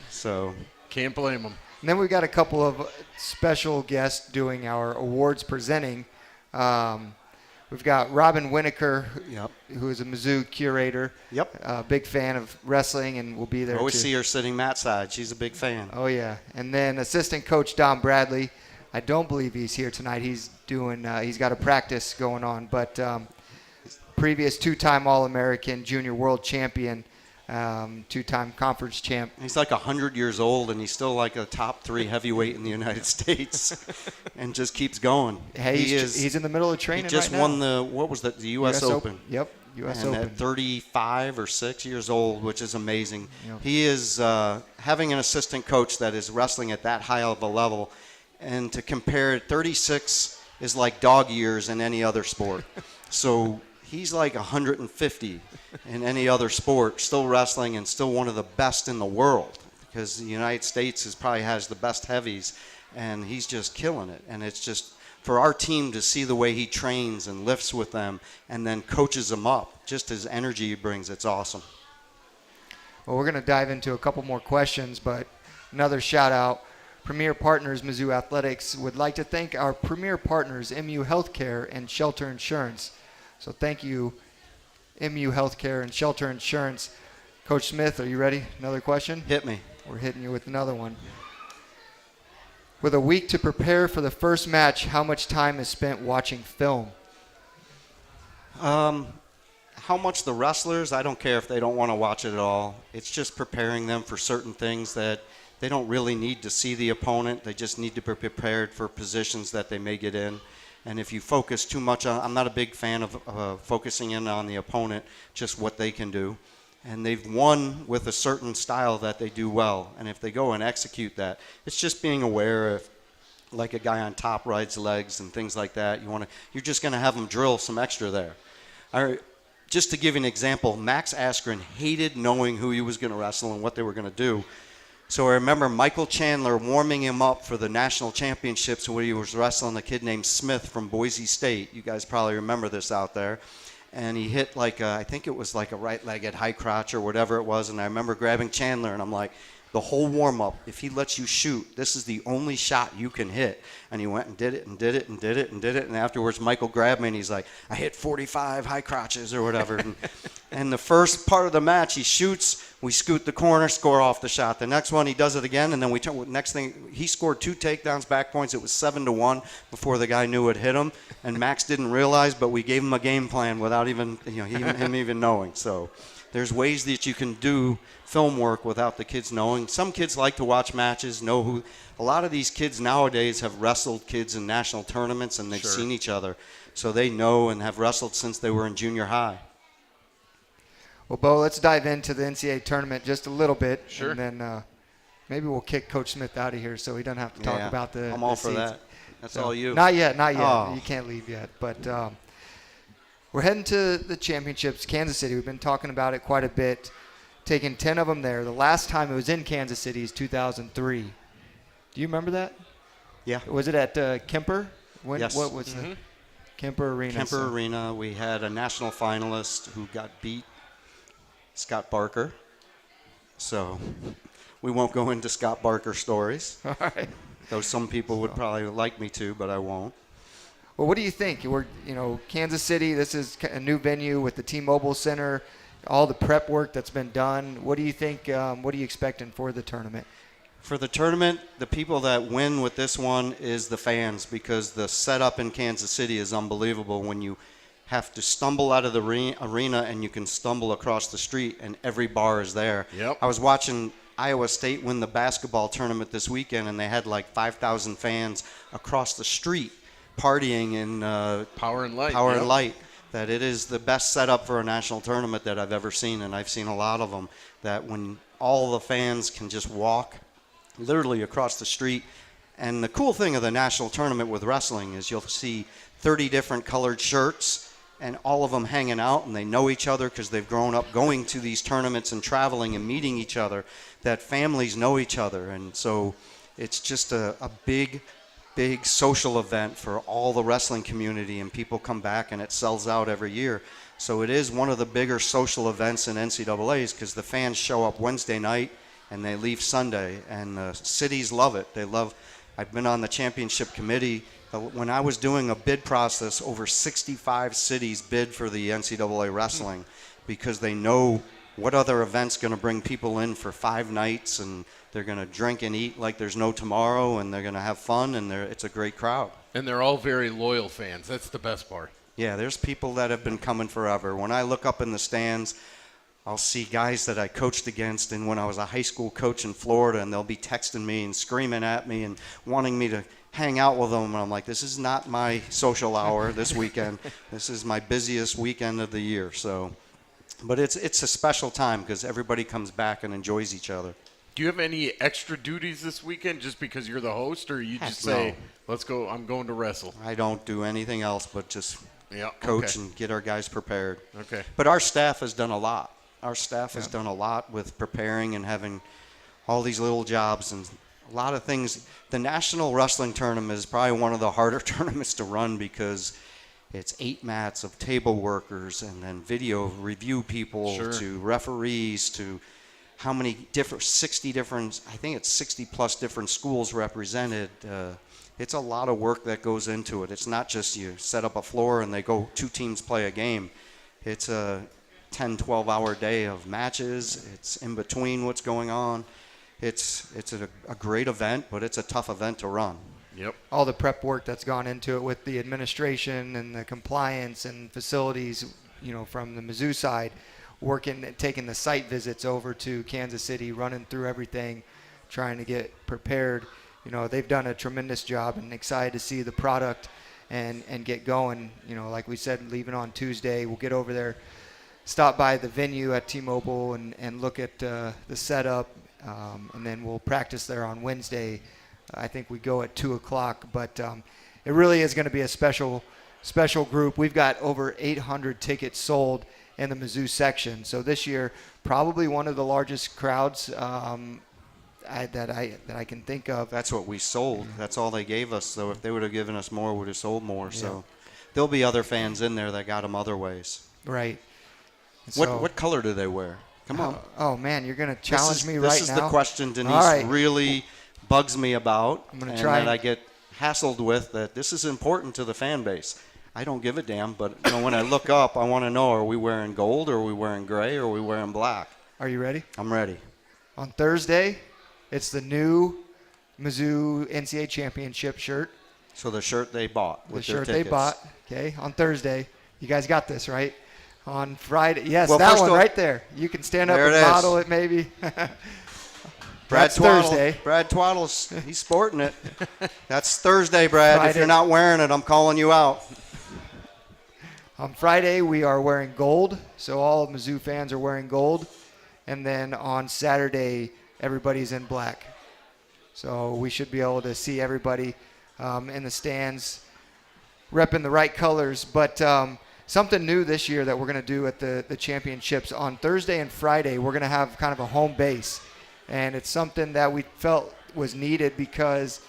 So can't blame him. And then we've got a couple of special guests doing our awards presenting. We've got Robin Winokur, who is a Mizzou curator. Yep. Big fan of wrestling, and will be there. I always see her sitting mat side. She's a big fan. Oh, yeah. And then assistant coach Don Bradley. I don't believe he's here tonight. He's doing. He's got a practice going on. But previous 2-time All-American, junior world champion, 2-time conference champ. He's like 100 years old, and he's still like a top 3 heavyweight in the United States, and just keeps going. Hey, he's in the middle of training. He just right won now. the U.S. Open. Yep, U.S. and Open. at 35 or 6 years old, which is amazing. Yep. He is having an assistant coach that is wrestling at that high of a level, and to compare, 36 is like dog years in any other sport. So he's like 150 in any other sport, still wrestling, and still one of the best in the world, because the United States probably has the best heavies, and he's just killing it. And it's just for our team to see the way he trains and lifts with them and then coaches them up, just his energy he brings, it's awesome. Well, we're going to dive into a couple more questions, but another shout out. Premier Partners Mizzou Athletics would like to thank our premier partners, MU Healthcare and Shelter Insurance. So thank you, MU Healthcare and Shelter Insurance. Coach Smith, are you ready? Another question? Hit me. We're hitting you with another one. With a week to prepare for the first match, how much time is spent watching film? How much the wrestlers, I don't care if they don't want to watch it at all. It's just preparing them for certain things that they don't really need to see the opponent. They just need to be prepared for positions that they may get in. And if you focus too much on, I'm not a big fan of focusing in on the opponent, just what they can do. And they've won with a certain style that they do well. And if they go and execute that, it's just being aware of, like a guy on top rides legs and things like that. You're just going to have them drill some extra there. Just to give you an example, Max Askren hated knowing who he was going to wrestle and what they were going to do. So I remember Michael Chandler warming him up for the national championships when he was wrestling a kid named Smith from Boise State. You guys probably remember this out there. And he hit I think it was like a right-legged high crotch or whatever it was. And I remember grabbing Chandler and I'm like, the whole warm-up, if he lets you shoot, this is the only shot you can hit. And he went and did it and did it and did it and did it. And afterwards, Michael grabbed me and he's like, I hit 45 high crotches or whatever. And the first part of the match, he shoots, we scoot the corner, score off the shot. The next one, he does it again, and then next thing, he scored 2 takedowns, back points. It was 7-1 before the guy knew it hit him. And Max didn't realize, but we gave him a game plan without even, him even knowing. So there's ways that you can do film work without the kids knowing. Some kids like to watch matches, know who. A lot of these kids nowadays have wrestled kids in national tournaments, and they've seen each other. So they know and have wrestled since they were in junior high. Well, Bo, let's dive into the NCAA tournament just a little bit. Sure. And then maybe we'll kick Coach Smith out of here so he doesn't have to talk about the I'm all for seeds. that. That's all you. Not yet. Oh. You can't leave yet. But we're heading to the championships, Kansas City. We've been talking about it quite a bit, taking 10 of them there. The last time it was in Kansas City is 2003. Do you remember that? Yeah. Was it at Kemper? Yes. What was the Kemper Arena? Kemper Arena. We had a national finalist who got beat, Scott Barker. So we won't go into Scott Barker stories. All right. Though some people would probably like me to, but I won't. Well, what do you think? Kansas City, this is a new venue with the T-Mobile Center, all the prep work that's been done. What do you think, what are you expecting for the tournament? For the tournament, the people that win with this one is the fans, because the setup in Kansas City is unbelievable when you have to stumble out of the arena and you can stumble across the street and every bar is there. Yep. I was watching Iowa State win the basketball tournament this weekend, and they had like 5,000 fans across the street partying in Power and Light. Power and Light. That it is the best setup for a national tournament that I've ever seen, and I've seen a lot of them, that when all the fans can just walk literally across the street. And the cool thing of the national tournament with wrestling is you'll see 30 different colored shirts and all of them hanging out, and they know each other because they've grown up going to these tournaments and traveling and meeting each other, that families know each other. And so it's just a big social event for all the wrestling community, and people come back and it sells out every year. So it is one of the bigger social events in NCAA's, because the fans show up Wednesday night and they leave Sunday, and the cities love it. I've been on the championship committee. When I was doing a bid process, over 65 cities bid for the NCAA wrestling because they know what other event's going to bring people in for 5 nights, and they're going to drink and eat like there's no tomorrow, and they're going to have fun, and it's a great crowd. And they're all very loyal fans. That's the best part. Yeah, there's people that have been coming forever. When I look up in the stands, I'll see guys that I coached against and when I was a high school coach in Florida, and they'll be texting me and screaming at me and wanting me to hang out with them. And I'm like, this is not my social hour this weekend. This is my busiest weekend of the year. So, but it's a special time because everybody comes back and enjoys each other. Do you have any extra duties this weekend just because you're the host, or you just say, let's go, I'm going to wrestle? I don't do anything else but just coach and get our guys prepared. Okay. But our staff has done a lot. Our staff has done a lot with preparing and having all these little jobs, and a lot of things. The National Wrestling Tournament is probably one of the harder tournaments to run because it's 8 mats of table workers and then video review people to referees to how many different, 60 different, I think it's 60 plus different schools represented. It's a lot of work that goes into it. It's not just you set up a floor and they go 2 teams play a game. It's a 10, 12-hour day of matches. It's in between what's going on. It's a great event, but it's a tough event to run. Yep. All the prep work that's gone into it with the administration and the compliance and facilities, from the Mizzou side, taking the site visits over to Kansas City, running through everything, trying to get prepared. They've done a tremendous job, and excited to see the product and get going. Like we said, leaving on Tuesday, we'll get over there, stop by the venue at T-Mobile and look at the setup, and then we'll practice there on Wednesday. I think we go at 2 o'clock, but it really is going to be a special group. We've got over 800 tickets sold in the Mizzou section. So this year, probably one of the largest crowds that I can think of. That's what we sold. That's all they gave us. So if they would have given us more, we would have sold more. Yeah. So there'll be other fans in there that got them other ways. Right. What color do they wear? Come on. Oh man, you're going to challenge me right now. This is the question Denise really bugs me about, I'm gonna and try that I get hassled with, that this is important to the fan base. I don't give a damn, but when I look up, I want to know, are we wearing gold, or are we wearing gray, or are we wearing black? Are you ready? I'm ready. On Thursday, it's the new Mizzou NCAA Championship shirt. So the shirt they bought with their tickets. The shirt they bought, okay, on Thursday. You guys got this, right? On Friday, yes, well, that one right there. You can stand up and model it maybe. Brad Thursday. Brad Twaddle's, he's sporting it. That's Thursday, Brad. Friday. If you're not wearing it, I'm calling you out. On Friday, we are wearing gold, so all of Mizzou fans are wearing gold. And then on Saturday, everybody's in black. So we should be able to see everybody in the stands repping the right colors. But something new this year that we're going to do at the championships, on Thursday and Friday, we're going to have kind of a home base. And it's something that we felt was needed because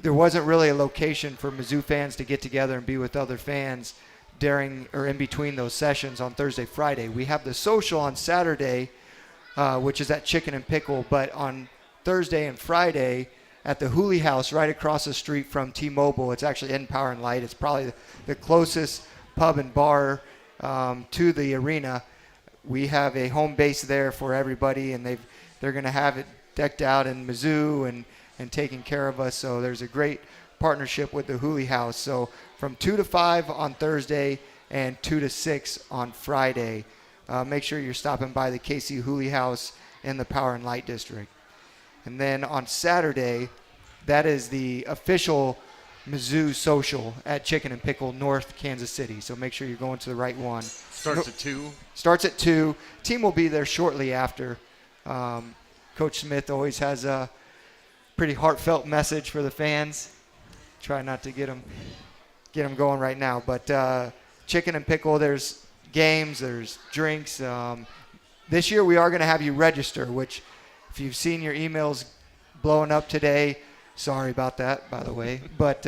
there wasn't really a location for Mizzou fans to get together and be with other fans during or in between those sessions on Thursday, Friday. We have the social on Saturday, which is at Chicken and Pickle, but on Thursday and Friday at the Hooley House right across the street from T-Mobile. It's actually in Power and Light. It's probably the closest pub and bar to the arena. We have a home base there for everybody, and they're going to have it decked out in Mizzou and taking care of us. So there's a great partnership with the Hooley House. So from 2 to 5 on Thursday and 2 to 6 on Friday. Make sure you're stopping by the KC Hooley House in the Power and Light District. And then on Saturday, that is the official Mizzou social at Chicken and Pickle, North Kansas City. So make sure you're going to the right one. Starts at 2? Starts at 2. Team will be there shortly after. Coach Smith always has a pretty heartfelt message for the fans. Try not to get them going right now. But Chicken and Pickle, there's games, there's drinks. This year we are going to have you register, which if you've seen your emails blowing up today, sorry about that, by the way. But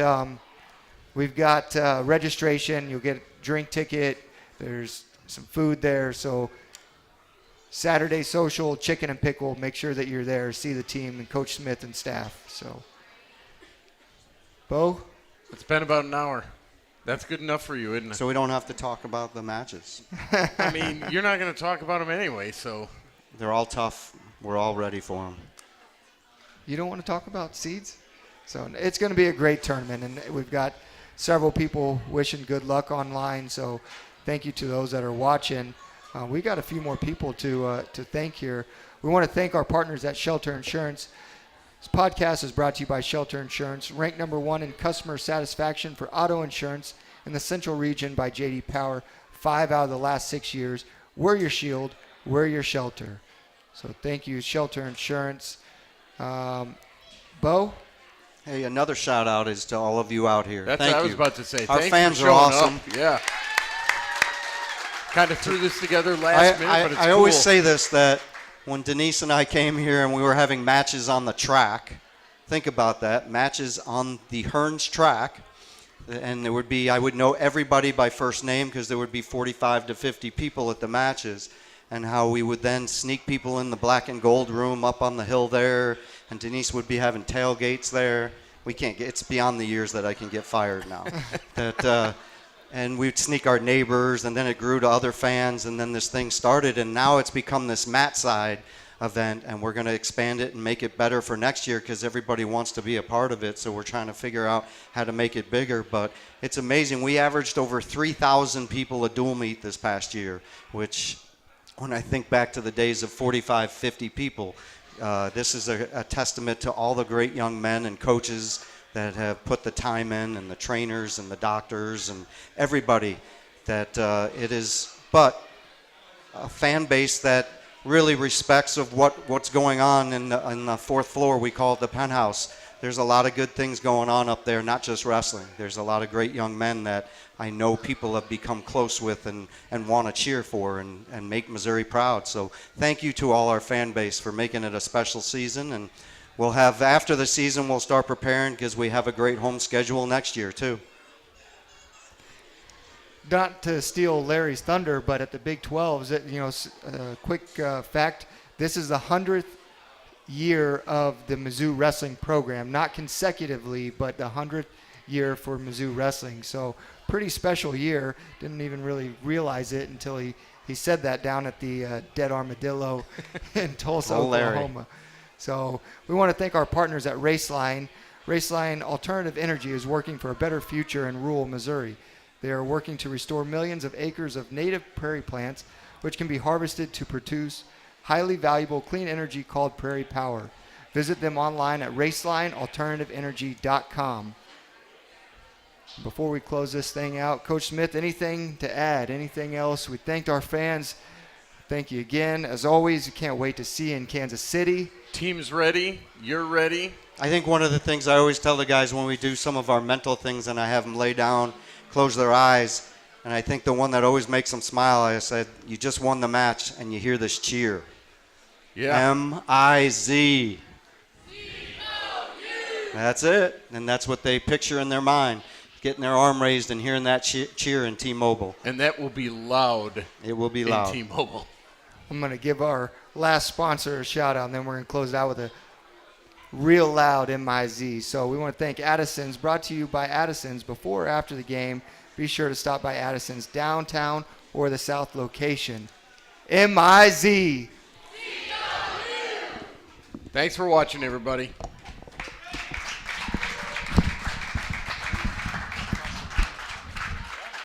we've got registration. You'll get a drink ticket. There's some food there. So Saturday social, Chicken and Pickle. Make sure that you're there. See the team and Coach Smith and staff. So, Bo? It's been about an hour. That's good enough for you, isn't it? So we don't have to talk about the matches. I mean, you're not going to talk about them anyway, so. They're all tough. We're all ready for them. You don't want to talk about seeds? So it's going to be a great tournament, and we've got several people wishing good luck online. So thank you to those that are watching. We got a few more people to thank here. We want to thank our partners at Shelter Insurance. This podcast is brought to you by Shelter Insurance, ranked number 1 in customer satisfaction for auto insurance in the Central Region by J.D. Power. 5 out of the last 6 years. We're your shield. We're your shelter. So thank you, Shelter Insurance. Bo? Hey, another shout out is to all of you out here. That's Thank what I you. was about to say. Our Thanks fans for are showing awesome. Up. Yeah. Kind of threw this together last minute, but it's I cool. always say this, that when Denise and I came here and we were having matches on the track, think about that, matches on the Hearns track. And there would be, I would know everybody by first name because there would be 45 to 50 people at the matches, and how we would then sneak people in the black and gold room up on the hill there, and Denise would be having tailgates there. It's beyond the years that I can get fired now. And we'd sneak our neighbors, and then it grew to other fans, and then this thing started, and now it's become this mat side event, and we're going to expand it and make it better for next year because everybody wants to be a part of it, so we're trying to figure out how to make it bigger. But it's amazing. We averaged over 3,000 people a dual meet this past year, which when I think back to the days of 45, 50 people, this is a testament to all the great young men and coaches that have put the time in, and the trainers and the doctors and everybody that it is, but a fan base that really respects of what's going on in the fourth floor. We call it the penthouse. There's a lot of good things going on up there, not just wrestling. There's a lot of great young men that I know people have become close with and want to cheer for and make Missouri proud. So thank you to all our fan base for making it a special season. And we'll have, after the season, we'll start preparing because we have a great home schedule next year too. Not to steal Larry's thunder, but at the Big 12s, quick fact, this is the 100th year of the Mizzou Wrestling program, not consecutively, but the 100th year for Mizzou Wrestling. So pretty special year. Didn't even really realize it until he said that down at the Dead Armadillo in Tulsa, Oklahoma. So we want to thank our partners at Raceline. Raceline Alternative Energy is working for a better future in rural Missouri. They are working to restore millions of acres of native prairie plants, which can be harvested to produce highly valuable clean energy called Prairie Power. Visit them online at racelinealternativeenergy.com. Before we close this thing out, Coach Smith, anything to add? Anything else? We thanked our fans. Thank you again. As always, we can't wait to see you in Kansas City. Team's ready. You're ready. I think one of the things I always tell the guys when we do some of our mental things and I have them lay down, close their eyes, and I think the one that always makes them smile, I said, you just won the match and you hear this cheer. Yeah. M-I-Z. That's it. And that's what they picture in their mind, getting their arm raised and hearing that cheer in T-Mobile. And that will be loud. It will be loud. In T-Mobile. I'm going to give our last sponsor a shout out, and then we're going to close it out with a real loud M-I-Z. So we want to thank Addison's, brought to you by Addison's. Before or after the game, be sure to stop by Addison's downtown or the south location. M-I-Z. Thanks for watching, everybody.